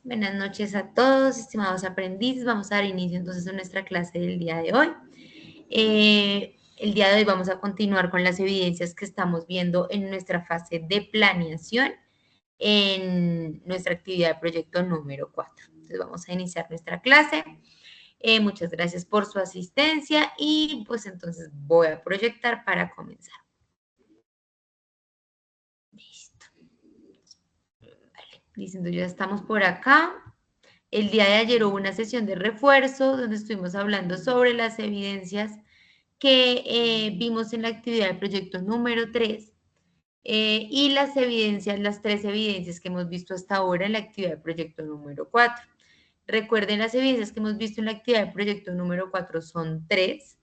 Buenas noches a todos, estimados aprendices. Vamos a dar inicio entonces a nuestra clase del día de hoy. El día de hoy vamos a continuar con las evidencias que estamos viendo en nuestra fase de planeación en nuestra actividad de proyecto número 4. Entonces vamos a iniciar nuestra clase. Muchas gracias por su asistencia y pues entonces voy a proyectar para comenzar. Listo. Vale, diciendo ya estamos por acá. El día de ayer hubo una sesión de refuerzo donde estuvimos hablando sobre las evidencias que vimos en la actividad del proyecto número 3 y las evidencias, las 3 evidencias que hemos visto hasta ahora en la actividad del proyecto número 4. Recuerden, las evidencias que hemos visto en la actividad del proyecto número 4 son 3.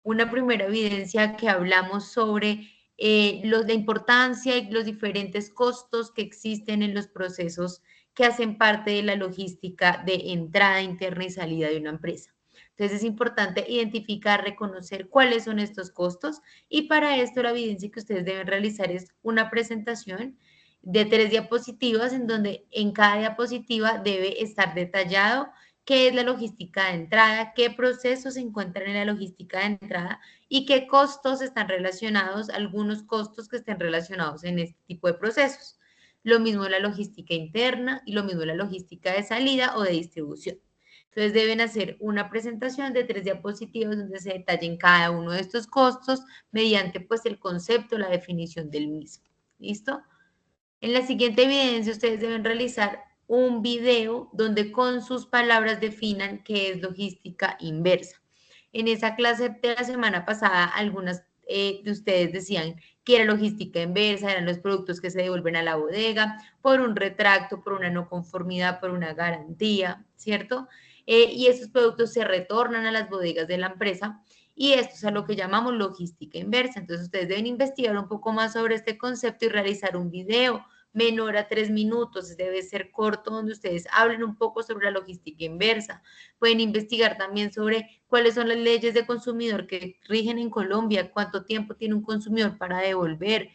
Una primera evidencia que hablamos sobre la importancia y los diferentes costos que existen en los procesos que hacen parte de la logística de entrada interna y salida de una empresa. Entonces es importante identificar, reconocer cuáles son estos costos y para esto la evidencia que ustedes deben realizar es una presentación de 3 diapositivas en donde en cada diapositiva debe estar detallado qué es la logística de entrada, qué procesos se encuentran en la logística de entrada y qué costos están relacionados, algunos costos que estén relacionados en este tipo de procesos. Lo mismo la logística interna y lo mismo la logística de salida o de distribución. Entonces deben hacer una presentación de 3 diapositivas donde se detallen cada uno de estos costos mediante pues el concepto, la definición del mismo. ¿Listo? En la siguiente evidencia ustedes deben realizar un video donde con sus palabras definan qué es logística inversa. En esa clase de la semana pasada, algunas de ustedes decían que era logística inversa, eran los productos que se devuelven a la bodega por un retracto, por una no conformidad, por una garantía, ¿cierto? Y esos productos se retornan a las bodegas de la empresa y esto es a lo que llamamos logística inversa. Entonces ustedes deben investigar un poco más sobre este concepto y realizar un video menor a 3 minutos, debe ser corto, donde ustedes hablen un poco sobre la logística inversa. Pueden investigar también sobre cuáles son las leyes de consumidor que rigen en Colombia, cuánto tiempo tiene un consumidor para devolver,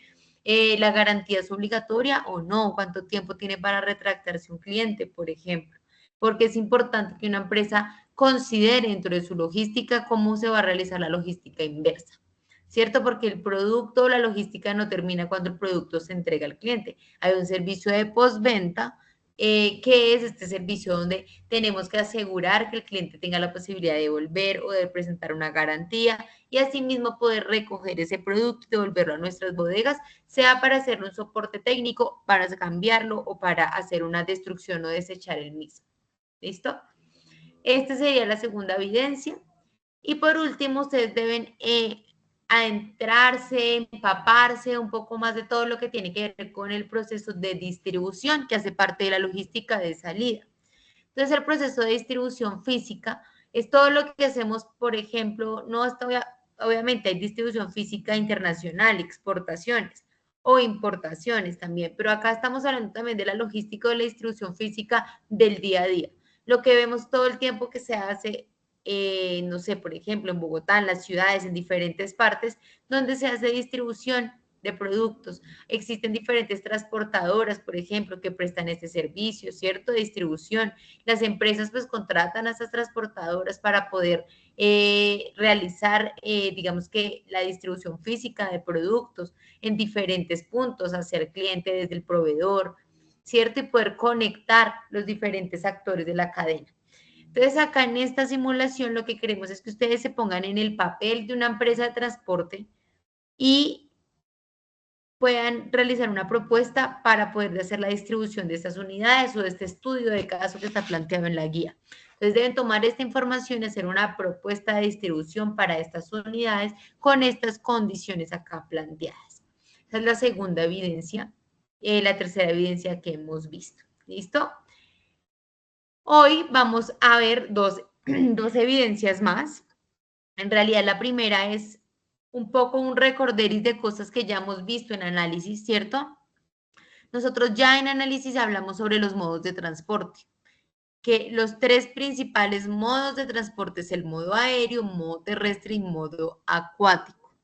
la garantía es obligatoria o no, cuánto tiempo tiene para retractarse un cliente, por ejemplo. Porque es importante que una empresa considere dentro de su logística cómo se va a realizar la logística inversa. ¿Cierto? Porque el producto, la logística no termina cuando el producto se entrega al cliente. Hay un servicio de postventa, que es este servicio donde tenemos que asegurar que el cliente tenga la posibilidad de devolver o de presentar una garantía y asimismo poder recoger ese producto y devolverlo a nuestras bodegas, sea para hacerle un soporte técnico, para cambiarlo o para hacer una destrucción o desechar el mismo. ¿Listo? Esta sería la segunda evidencia. Y por último, ustedes deben adentrarse, empaparse un poco más de todo lo que tiene que ver con el proceso de distribución, que hace parte de la logística de salida. Entonces, el proceso de distribución física es todo lo que hacemos, por ejemplo, no está, obviamente hay distribución física internacional, exportaciones o importaciones también, pero acá estamos hablando también de la logística de la distribución física del día a día. Lo que vemos todo el tiempo que se hace no sé, por ejemplo, en Bogotá, en las ciudades, en diferentes partes, donde se hace distribución de productos. Existen diferentes transportadoras, por ejemplo, que prestan este servicio, ¿cierto? De distribución. Las empresas pues contratan a esas transportadoras para poder realizar, digamos que la distribución física de productos en diferentes puntos, hacia el cliente desde el proveedor, ¿cierto? Y poder conectar los diferentes actores de la cadena. Entonces, acá en esta simulación lo que queremos es que ustedes se pongan en el papel de una empresa de transporte y puedan realizar una propuesta para poder hacer la distribución de estas unidades o de este estudio de caso que está planteado en la guía. Entonces, deben tomar esta información y hacer una propuesta de distribución para estas unidades con estas condiciones acá planteadas. Esa es la segunda evidencia, la tercera evidencia que hemos visto. ¿Listo? Hoy vamos a ver dos evidencias más. En realidad, la primera es un poco un recorderis de cosas que ya hemos visto en análisis, ¿cierto? Nosotros ya en análisis hablamos sobre los modos de transporte, que los 3 principales modos de transporte es el modo aéreo, modo terrestre y modo acuático,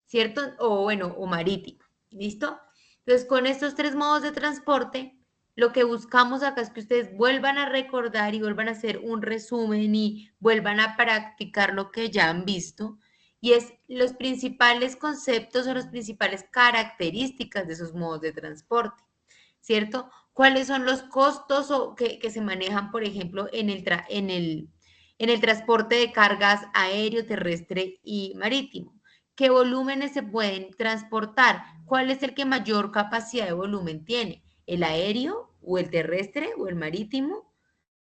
¿cierto? O bueno, o marítimo, ¿listo? Entonces, con estos 3 modos de transporte, lo que buscamos acá es que ustedes vuelvan a recordar y vuelvan a hacer un resumen y vuelvan a practicar lo que ya han visto. Y es los principales conceptos o las principales características de esos modos de transporte, ¿cierto? ¿Cuáles son los costos que se manejan, por ejemplo, en el transporte de cargas aéreo, terrestre y marítimo? ¿Qué volúmenes se pueden transportar? ¿Cuál es el que mayor capacidad de volumen tiene? ¿El aéreo o el terrestre o el marítimo?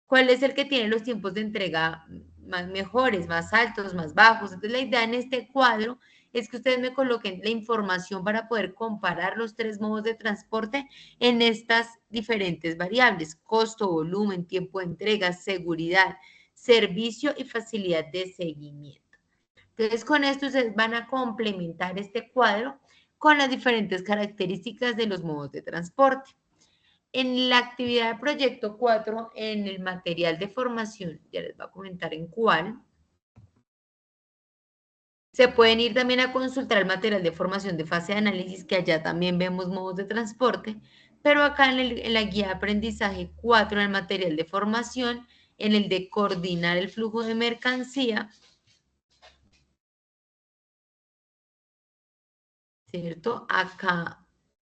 ¿Cuál es el que tiene los tiempos de entrega más mejores, más altos, más bajos? Entonces, la idea en este cuadro es que ustedes me coloquen la información para poder comparar los tres modos de transporte en estas diferentes variables: costo, volumen, tiempo de entrega, seguridad, servicio y facilidad de seguimiento. Entonces, con esto ustedes van a complementar este cuadro con las diferentes características de los modos de transporte. En la actividad de proyecto 4, en el material de formación, ya les voy a comentar en cuál, se pueden ir también a consultar el material de formación de fase de análisis, que allá también vemos modos de transporte, pero acá en la guía de aprendizaje 4, en el material de formación, en el de coordinar el flujo de mercancía, ¿cierto? Acá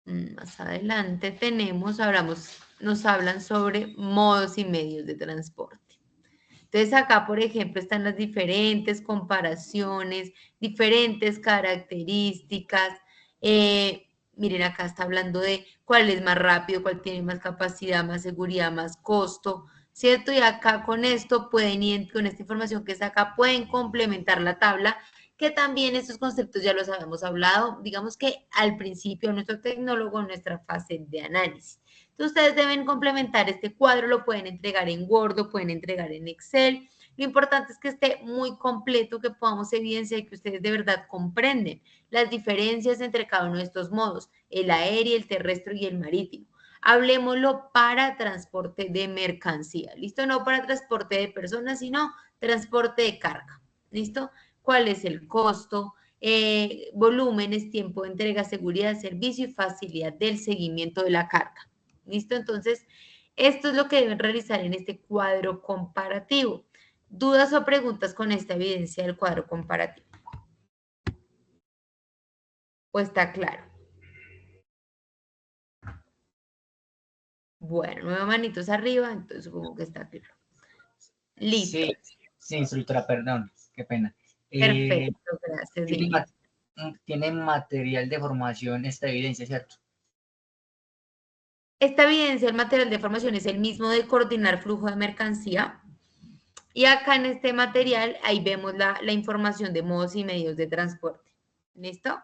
más adelante nos hablan sobre modos y medios de transporte. Entonces acá, por ejemplo, están las diferentes comparaciones, diferentes características. Miren, acá está hablando de cuál es más rápido, cuál tiene más capacidad, más seguridad, más costo, ¿cierto? Y acá con esto pueden ir, con esta información que está acá, pueden complementar la tabla, que también estos conceptos ya los habíamos hablado, digamos que al principio nuestro tecnólogo en nuestra fase de análisis. Entonces, ustedes deben complementar este cuadro, lo pueden entregar en Word, lo pueden entregar en Excel. Lo importante es que esté muy completo, que podamos evidenciar y que ustedes de verdad comprenden las diferencias entre cada uno de estos modos, el aéreo, el terrestre y el marítimo. Hablemoslo para transporte de mercancía, ¿listo? No para transporte de personas, sino transporte de carga, ¿listo? ¿Cuál es el costo? Volúmenes, tiempo de entrega, seguridad, servicio y facilidad del seguimiento de la carga. ¿Listo? Entonces, esto es lo que deben realizar en este cuadro comparativo. ¿Dudas o preguntas con esta evidencia del cuadro comparativo? Pues está claro. Bueno, nueve manitos arriba, entonces supongo que está claro. Listo. Sí, sí, instructora, perdón, qué pena. Perfecto, gracias, Tiene, dime. tiene material de formación esta evidencia, ¿cierto? Esta evidencia, el material de formación es el mismo de coordinar flujo de mercancía. Y acá en este material, ahí vemos la información de modos y medios de transporte. ¿Listo?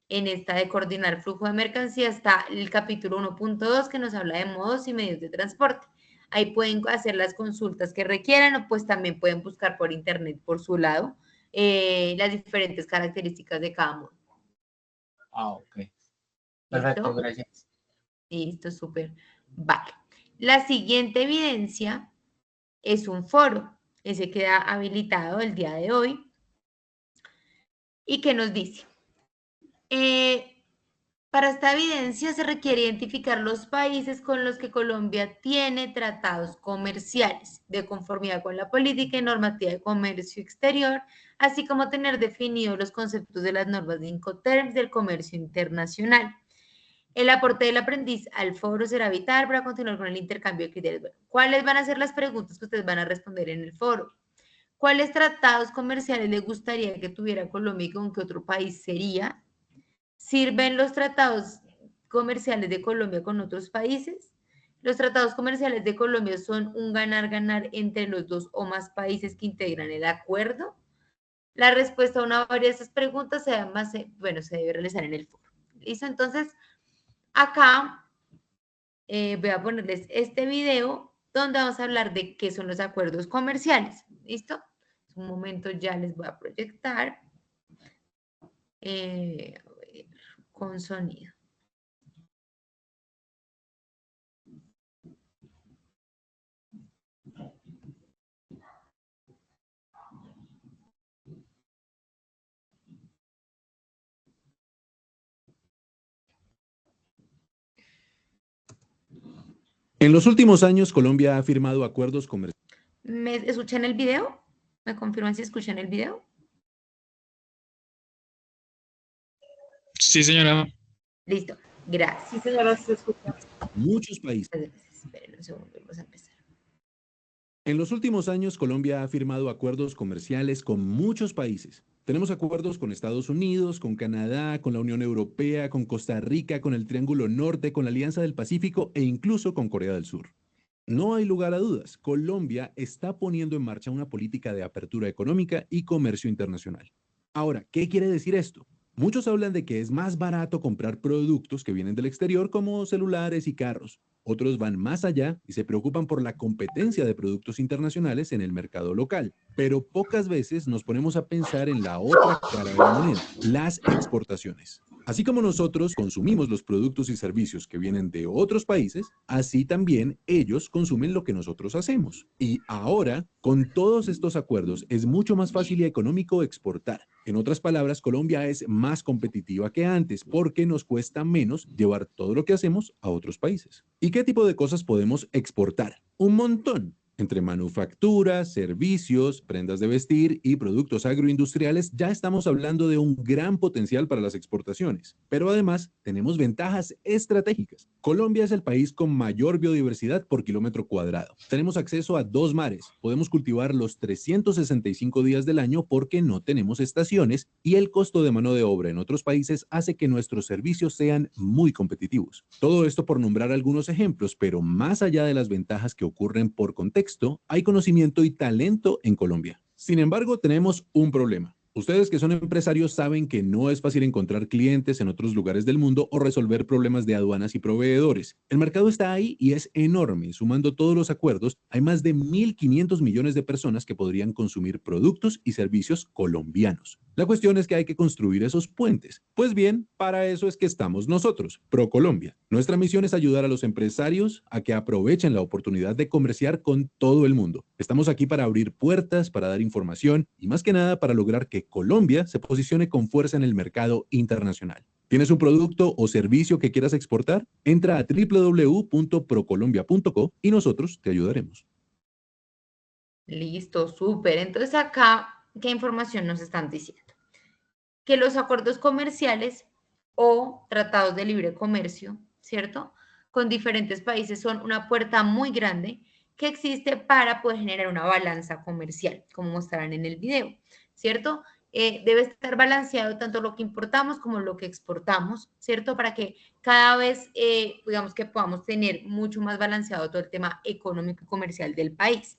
En esta de coordinar flujo de mercancía está el capítulo 1.2 que nos habla de modos y medios de transporte. Ahí pueden hacer las consultas que requieran o pues también pueden buscar por internet por su lado las diferentes características de cada modo. Ah, ok. Perfecto, ¿Listo? gracias. Listo, súper. Vale. La siguiente evidencia es un foro. Ese queda habilitado el día de hoy. ¿Y qué nos dice? Para esta evidencia se requiere identificar los países con los que Colombia tiene tratados comerciales de conformidad con la política y normativa de comercio exterior, así como tener definidos los conceptos de las normas de Incoterms del comercio internacional. El aporte del aprendiz al foro será vital para continuar con el intercambio de criterios. Bueno, ¿cuáles van a ser las preguntas que ustedes van a responder en el foro? ¿Cuáles tratados comerciales le gustaría que tuviera Colombia y con qué otro país sería? ¿Sirven los tratados comerciales de Colombia con otros países? Los tratados comerciales de Colombia son un ganar-ganar entre los dos o más países que integran el acuerdo. La respuesta a una o varias de esas preguntas se debe realizar en el foro. ¿Listo? Entonces, acá voy a ponerles este video donde vamos a hablar de qué son los acuerdos comerciales. ¿Listo? Un momento ya les voy a proyectar a ver, con sonido. En los últimos años, Colombia ha firmado acuerdos comerciales. ¿Me escuchan el video? ¿Me confirman si escuchan el video? Sí, señora. Listo, gracias. Sí, señora, se escucha. Muchos países. Esperen un segundo, vamos a empezar. En los últimos años, Colombia ha firmado acuerdos comerciales con muchos países. Tenemos acuerdos con Estados Unidos, con Canadá, con la Unión Europea, con Costa Rica, con el Triángulo Norte, con la Alianza del Pacífico e incluso con Corea del Sur. No hay lugar a dudas, Colombia está poniendo en marcha una política de apertura económica y comercio internacional. Ahora, ¿qué quiere decir esto? Muchos hablan de que es más barato comprar productos que vienen del exterior como celulares y carros. Otros van más allá y se preocupan por la competencia de productos internacionales en el mercado local. Pero pocas veces nos ponemos a pensar en la otra cara de la moneda, las exportaciones. Así como nosotros consumimos los productos y servicios que vienen de otros países, así también ellos consumen lo que nosotros hacemos. Y ahora, con todos estos acuerdos, es mucho más fácil y económico exportar. En otras palabras, Colombia es más competitiva que antes porque nos cuesta menos llevar todo lo que hacemos a otros países. ¿Y qué tipo de cosas podemos exportar? Un montón. Entre manufacturas, servicios, prendas de vestir y productos agroindustriales, ya estamos hablando de un gran potencial para las exportaciones. Pero además, tenemos ventajas estratégicas. Colombia es el país con mayor biodiversidad por kilómetro cuadrado. Tenemos acceso a 2 mares, podemos cultivar los 365 días del año porque no tenemos estaciones y el costo de mano de obra en otros países hace que nuestros servicios sean muy competitivos. Todo esto por nombrar algunos ejemplos, pero más allá de las ventajas que ocurren por contexto, hay conocimiento y talento en Colombia. Sin embargo, tenemos un problema. Ustedes que son empresarios saben que no es fácil encontrar clientes en otros lugares del mundo o resolver problemas de aduanas y proveedores. El mercado está ahí y es enorme. Sumando todos los acuerdos, hay más de 1.500 millones de personas que podrían consumir productos y servicios colombianos. La cuestión es que hay que construir esos puentes. Pues bien, para eso es que estamos nosotros, ProColombia. Nuestra misión es ayudar a los empresarios a que aprovechen la oportunidad de comerciar con todo el mundo. Estamos aquí para abrir puertas, para dar información y más que nada para lograr que Colombia se posicione con fuerza en el mercado internacional. ¿Tienes un producto o servicio que quieras exportar? Entra a www.procolombia.co y nosotros te ayudaremos. Listo, súper. Entonces acá, ¿qué información nos están diciendo? Que los acuerdos comerciales o tratados de libre comercio, ¿cierto? Con diferentes países son una puerta muy grande que existe para poder generar una balanza comercial, como mostrarán en el video, ¿cierto? Debe estar balanceado tanto lo que importamos como lo que exportamos, ¿cierto? Para que cada vez, digamos que podamos tener mucho más balanceado todo el tema económico y comercial del país.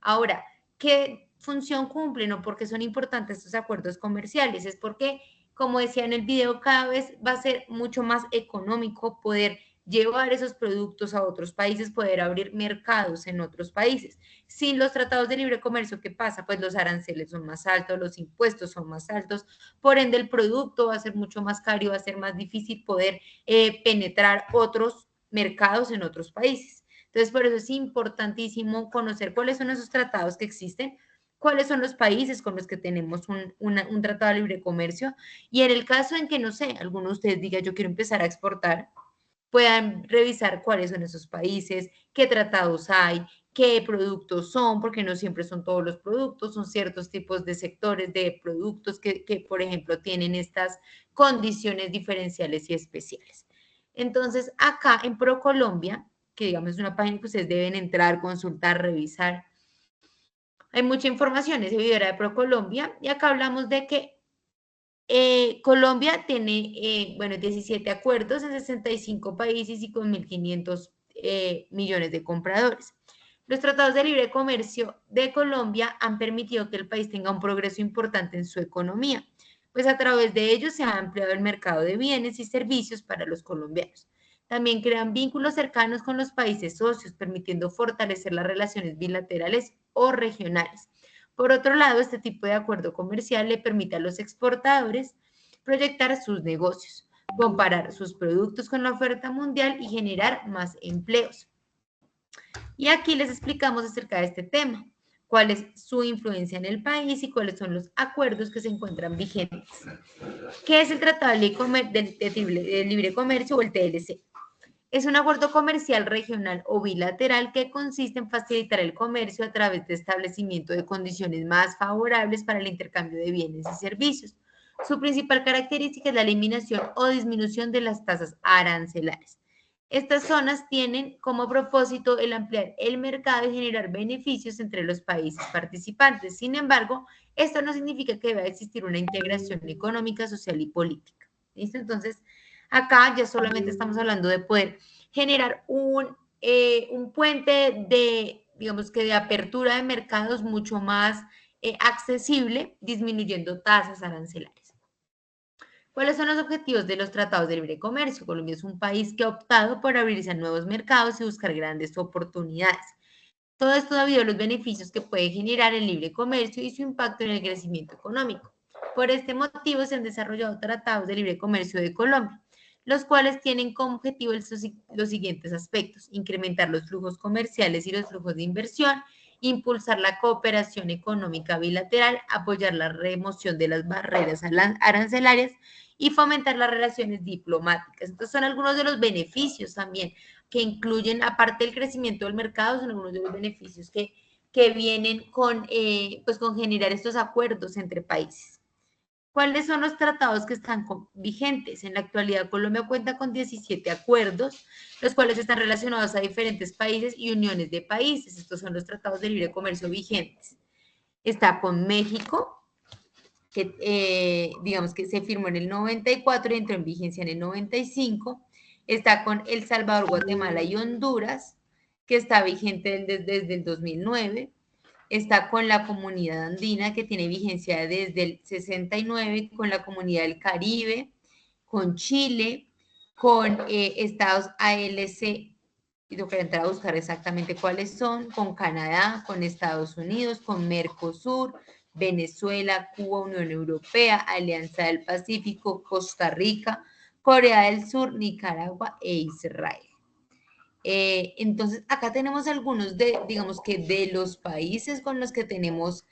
Ahora, ¿qué función cumplen o por qué son importantes estos acuerdos comerciales? Es porque, como decía en el video, cada vez va a ser mucho más económico poder llevar esos productos a otros países, poder abrir mercados en otros países. Sin los tratados de libre comercio, ¿qué pasa? Pues los aranceles son más altos, los impuestos son más altos, por ende el producto va a ser mucho más caro y va a ser más difícil poder penetrar otros mercados en otros países. Entonces, por eso es importantísimo conocer cuáles son esos tratados que existen, cuáles son los países con los que tenemos un tratado de libre comercio y en el caso en que, no sé, alguno de ustedes diga yo quiero empezar a exportar, puedan revisar cuáles son esos países, qué tratados hay, qué productos son, porque no siempre son todos los productos, son ciertos tipos de sectores de productos que por ejemplo, tienen estas condiciones diferenciales y especiales. Entonces, acá en ProColombia, que digamos es una página que ustedes deben entrar, consultar, revisar, hay mucha información, ese video era de ProColombia, y acá hablamos de que Colombia tiene, 17 acuerdos en 65 países y con 1.500 millones de compradores. Los tratados de libre comercio de Colombia han permitido que el país tenga un progreso importante en su economía, pues a través de ellos se ha ampliado el mercado de bienes y servicios para los colombianos. También crean vínculos cercanos con los países socios, permitiendo fortalecer las relaciones bilaterales o regionales. Por otro lado, este tipo de acuerdo comercial le permite a los exportadores proyectar sus negocios, comparar sus productos con la oferta mundial y generar más empleos. Y aquí les explicamos acerca de este tema, cuál es su influencia en el país y cuáles son los acuerdos que se encuentran vigentes. ¿Qué es el Tratado de Libre Comercio o el TLC? Es un acuerdo comercial regional o bilateral que consiste en facilitar el comercio a través de establecimiento de condiciones más favorables para el intercambio de bienes y servicios. Su principal característica es la eliminación o disminución de las tasas arancelarias. Estas zonas tienen como propósito el ampliar el mercado y generar beneficios entre los países participantes. Sin embargo, esto no significa que deba existir una integración económica, social y política. ¿Listo? Entonces, acá ya solamente estamos hablando de poder generar un puente de, digamos que de apertura de mercados mucho más accesible, disminuyendo tasas arancelarias. ¿Cuáles son los objetivos de los tratados de libre comercio? Colombia es un país que ha optado por abrirse a nuevos mercados y buscar grandes oportunidades. Todo esto debido a los beneficios que puede generar el libre comercio y su impacto en el crecimiento económico. Por este motivo se han desarrollado tratados de libre comercio de Colombia, los cuales tienen como objetivo los siguientes aspectos: incrementar los flujos comerciales y los flujos de inversión, impulsar la cooperación económica bilateral, apoyar la remoción de las barreras arancelarias y fomentar las relaciones diplomáticas. Estos son algunos de los beneficios también que incluyen, aparte del crecimiento del mercado, son algunos de los beneficios que vienen pues con generar estos acuerdos entre países. ¿Cuáles son los tratados que están vigentes? En la actualidad, Colombia cuenta con 17 acuerdos, los cuales están relacionados a diferentes países y uniones de países. Estos son los tratados de libre comercio vigentes. Está con México, que digamos que se firmó en el 94 y entró en vigencia en el 95. Está con El Salvador, Guatemala y Honduras, que está vigente desde el 2009. Está con la Comunidad Andina, que tiene vigencia desde el 69, con la Comunidad del Caribe, con Chile, con estados ALC, y tengo que entrar a buscar exactamente cuáles son, con Canadá, con Estados Unidos, con Mercosur, Venezuela, Cuba, Unión Europea, Alianza del Pacífico, Costa Rica, Corea del Sur, Nicaragua e Israel. Entonces, acá tenemos algunos digamos que de los países con los que tenemos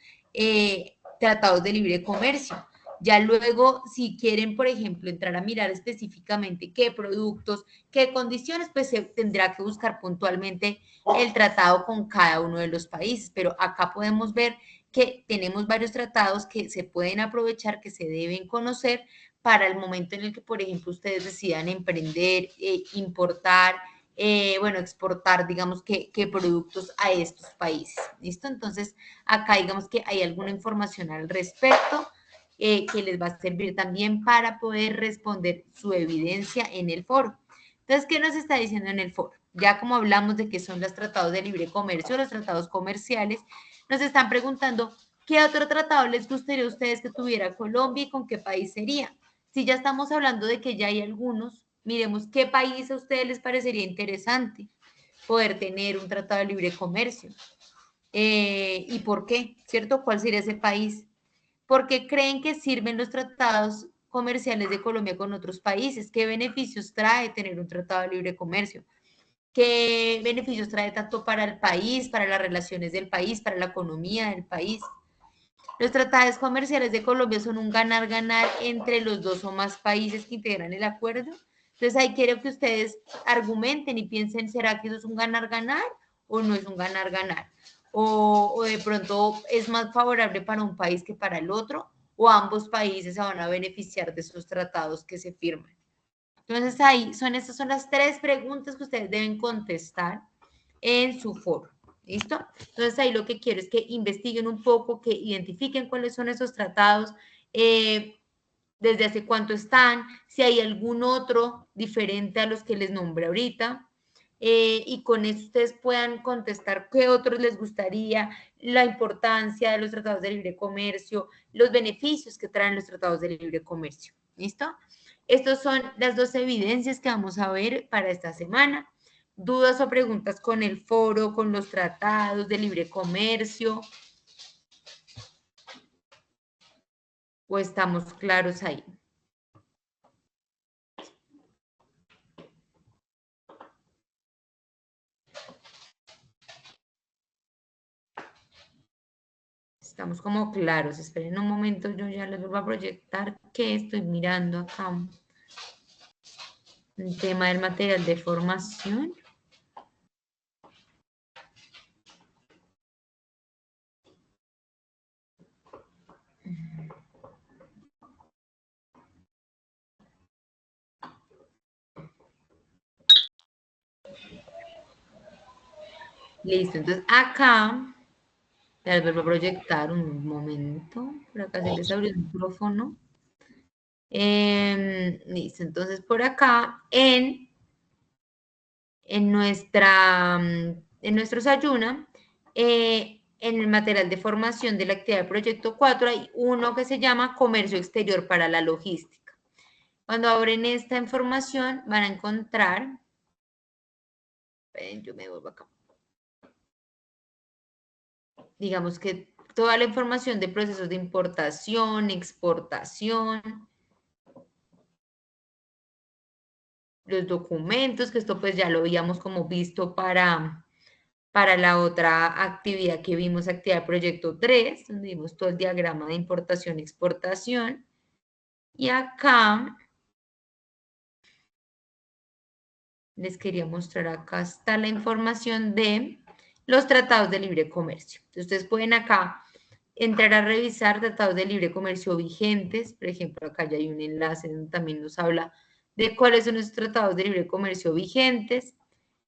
tratados de libre comercio. Ya luego, si quieren, por ejemplo, entrar a mirar específicamente qué productos, qué condiciones, pues se tendrá que buscar puntualmente el tratado con cada uno de los países. Pero acá podemos ver que tenemos varios tratados que se pueden aprovechar, que se deben conocer para el momento en el que, por ejemplo, ustedes decidan emprender, importar, bueno, exportar, digamos, que productos a estos países. ¿Listo? Entonces, acá digamos que hay alguna información al respecto que les va a servir también para poder responder su evidencia en el foro. Entonces, ¿qué nos está diciendo en el foro? Ya como hablamos de qué son los tratados de libre comercio, los tratados comerciales, nos están preguntando qué otro tratado les gustaría a ustedes que tuviera Colombia y con qué país sería. Si ya estamos hablando de que ya hay algunos, miremos qué país a ustedes les parecería interesante poder tener un tratado de libre comercio. ¿Y por qué? ¿Cierto? ¿Cuál sería ese país? ¿Por qué creen que sirven los tratados comerciales de Colombia con otros países? ¿Qué beneficios trae tener un tratado de libre comercio? ¿Qué beneficios trae tanto para el país, para las relaciones del país, para la economía del país? Los tratados comerciales de Colombia son un ganar-ganar entre los dos o más países que integran el acuerdo. Entonces ahí quiero que ustedes argumenten y piensen, ¿será que eso es un ganar-ganar o no es un ganar-ganar? O de pronto es más favorable para un país que para el otro, o ambos países se van a beneficiar de esos tratados que se firman. Entonces ahí estas son las 3 preguntas que ustedes deben contestar en su foro. ¿Listo? Entonces ahí lo que quiero es que investiguen un poco, que identifiquen cuáles son esos tratados, desde hace cuánto están, si hay algún otro diferente a los que les nombré ahorita, y con eso ustedes puedan contestar qué otros les gustaría, la importancia de los tratados de libre comercio, los beneficios que traen los tratados de libre comercio. ¿Listo? Estas son las 2 evidencias que vamos a ver para esta semana. Dudas o preguntas con el foro, con los tratados de libre comercio, o estamos claros ahí. Estamos como claros. Esperen un momento, yo ya les vuelvo a proyectar que estoy mirando acá el tema del material de formación. Listo, entonces acá, ya les voy a proyectar un momento, por acá se les abrió el micrófono. Listo, entonces por acá en nuestros Ayuna, en el material de formación de la actividad del proyecto 4 hay uno que se llama Comercio Exterior para la Logística. Cuando abren esta información van a encontrar, yo me vuelvo acá, digamos que toda la información de procesos de importación, exportación, los documentos, que esto pues ya lo habíamos como visto para la otra actividad que vimos, actividad proyecto 3, donde vimos todo el diagrama de importación y exportación. Y acá, les quería mostrar, acá está la información de los tratados de libre comercio. Entonces, ustedes pueden acá entrar a revisar tratados de libre comercio vigentes. Por ejemplo, acá ya hay un enlace donde también nos habla de cuáles son los tratados de libre comercio vigentes.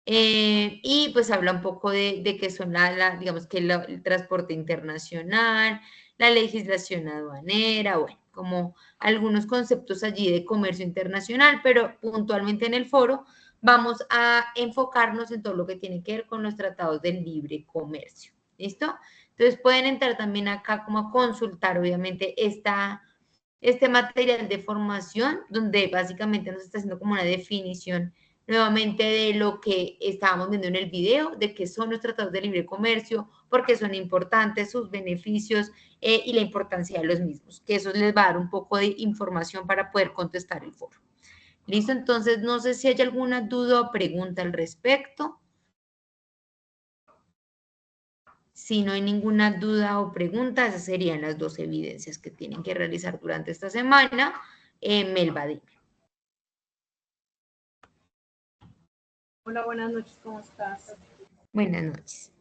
Y pues habla un poco de qué son digamos que el transporte internacional, la legislación aduanera, bueno, como algunos conceptos allí de comercio internacional, pero puntualmente en el foro vamos a enfocarnos en todo lo que tiene que ver con los tratados de libre comercio. ¿Listo? Entonces pueden entrar también acá como a consultar, obviamente, este material de formación, donde básicamente nos está haciendo como una definición nuevamente de lo que estábamos viendo en el video, de qué son los tratados de libre comercio, por qué son importantes, sus beneficios y la importancia de los mismos, que eso les va a dar un poco de información para poder contestar el foro. ¿Listo? Entonces, no sé si hay alguna duda o pregunta al respecto. Si no hay ninguna duda o pregunta, esas serían las 2 evidencias que tienen que realizar durante esta semana. Melba, dime. Hola, buenas noches, ¿cómo estás? Buenas noches.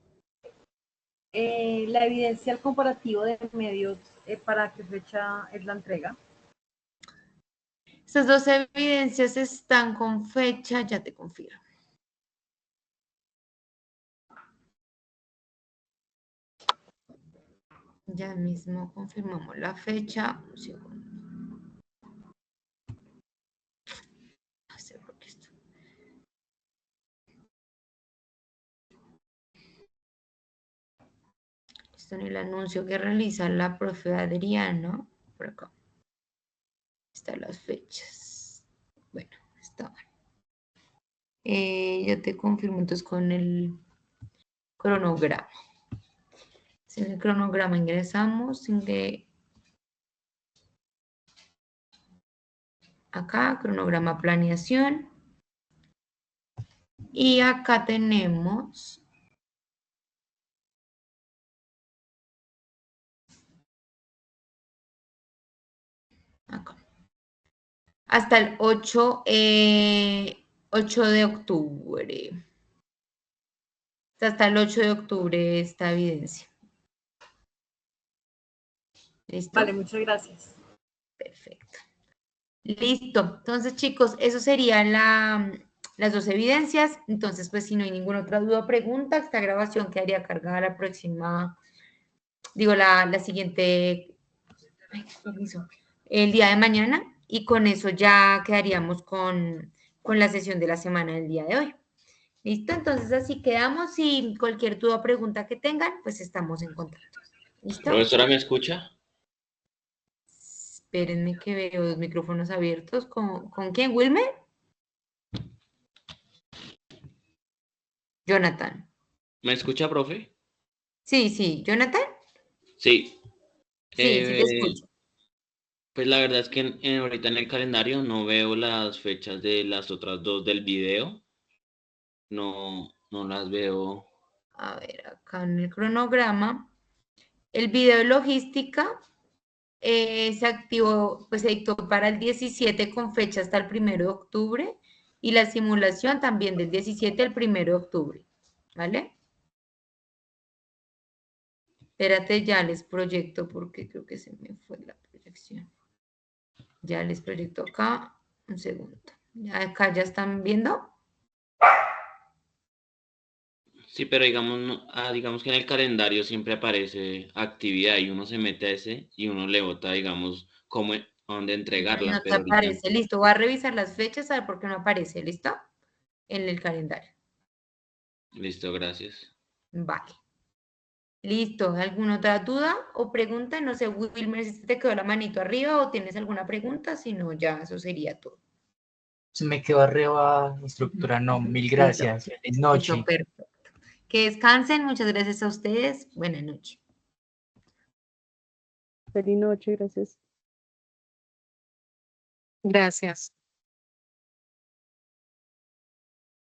La evidencia del comparativo de medios, ¿para qué fecha es la entrega? Estas 2 evidencias están con fecha, ya te confirmo. Ya mismo confirmamos la fecha. Un segundo. No sé por qué esto. Esto en el anuncio que realiza la profe Adriana. Por acá. Están las fechas. Bueno, está. Ya te confirmo entonces con el cronograma. Si en el cronograma ingresamos, acá, cronograma planeación. Y acá tenemos acá, hasta el 8 de octubre. Hasta el 8 de octubre esta evidencia. ¿Listo? Vale, muchas gracias. Perfecto. Listo. Entonces, chicos, eso serían las 2 evidencias. Entonces, pues si no hay ninguna otra duda o pregunta, esta grabación quedaría cargada la próxima, digo, la siguiente, el día de mañana. Y con eso ya quedaríamos con la sesión de la semana del día de hoy. ¿Listo? Entonces así quedamos y cualquier duda o pregunta que tengan, pues estamos en contacto. ¿Listo? Profesora, ¿me escucha? Espérenme que veo los micrófonos abiertos. ¿Con quién? ¿Wilmer? Jonathan. ¿Me escucha, profe? Sí. ¿Jonathan? Sí. Sí, sí te escucho. Pues la verdad es que ahorita en el calendario no veo las fechas de las otras 2 del video. No las veo. A ver, acá en el cronograma. El video de logística se activó, pues se dictó para el 17 con fecha hasta el 1 de octubre. y la simulación también del 17 al 1 de octubre, ¿vale? Espérate, ya les proyecto porque creo que se me fue la proyección. Ya les proyecto acá, un segundo. Acá ya están viendo. Sí, pero digamos, digamos que en el calendario siempre aparece actividad y uno se mete a ese y uno le vota, digamos, cómo, a dónde entregarlas, No te pero ahorita, aparece, listo. Voy a revisar las fechas a ver por qué no aparece, ¿listo? En el calendario. listo, gracias. Vale. Listo. ¿Alguna otra duda o pregunta? No sé, Wilmer, si te quedó la manito arriba o tienes alguna pregunta, si no, ya eso sería todo. Se me quedó arriba, instructora. No, mil gracias. Feliz Listo, noche. perfecto. Que descansen. Muchas gracias a ustedes. Buenas noches. Feliz noche, gracias. Gracias.